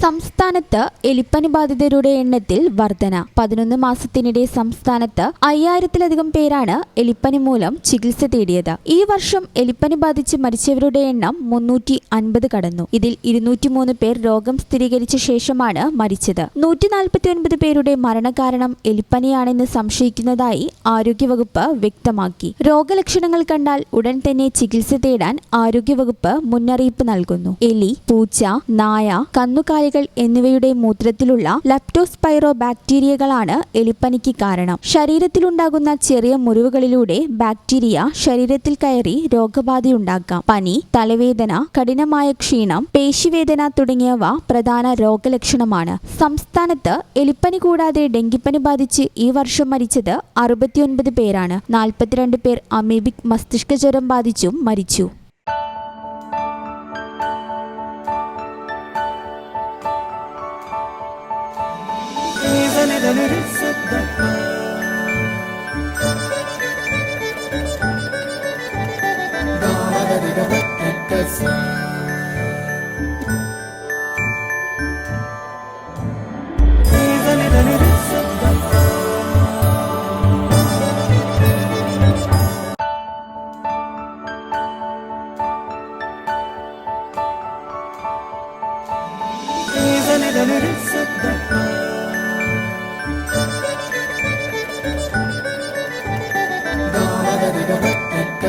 സംസ്ഥാനത്ത് എലിപ്പനി ബാധിതരുടെ എണ്ണത്തിൽ വർധന. 11 മാസത്തിനിടെ സംസ്ഥാനത്ത് 5000-ലധികം പേരാണ് എലിപ്പനി മൂലം ചികിത്സ തേടിയത്. ഈ വർഷം എലിപ്പനി ബാധിച്ച് മരിച്ചവരുടെ എണ്ണം 350 കടന്നു. ഇതിൽ 203 പേർ രോഗം സ്ഥിരീകരിച്ച ശേഷമാണ് മരിച്ചത്. 149 പേരുടെ മരണകാരണം എലിപ്പനിയാണെന്ന് സംശയിക്കുന്നതായി ആരോഗ്യവകുപ്പ് വ്യക്തമാക്കി. രോഗലക്ഷണങ്ങൾ കണ്ടാൽ ഉടൻ തന്നെ ചികിത്സ തേടാൻ ആരോഗ്യവകുപ്പ് മുന്നറിയിപ്പ് നൽകുന്നു. എലി, പൂച്ച, നായ, കന്നുകാലികൾ എന്നിവയുടെ മൂത്രത്തിലുള്ള ലെപ്റ്റോസ്പൈറോ ബാക്ടീരിയകളാണ് എലിപ്പനിക്ക് കാരണം. ശരീരത്തിലുണ്ടാകുന്ന ചെറിയ മുറിവുകളിലൂടെ ബാക്ടീരിയ ശരീരത്തിൽ കയറി രോഗബാധയുണ്ടാക്കാം. പനി, തലവേദന, കഠിനമായ ക്ഷീണം, പേശിവേദന തുടങ്ങിയവ പ്രധാന രോഗലക്ഷണമാണ്. സംസ്ഥാനത്ത് എലിപ്പനി കൂടാതെ ഡെങ്കിപ്പനി ബാധിച്ച് ഈ വർഷം മരിച്ചത് 69 പേരാണ്. 42 പേർ അമീബിക് മസ്തിഷ്ക ജ്വരം ബാധിച്ചും മരിച്ചു.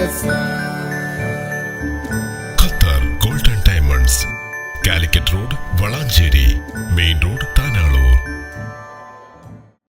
Yes.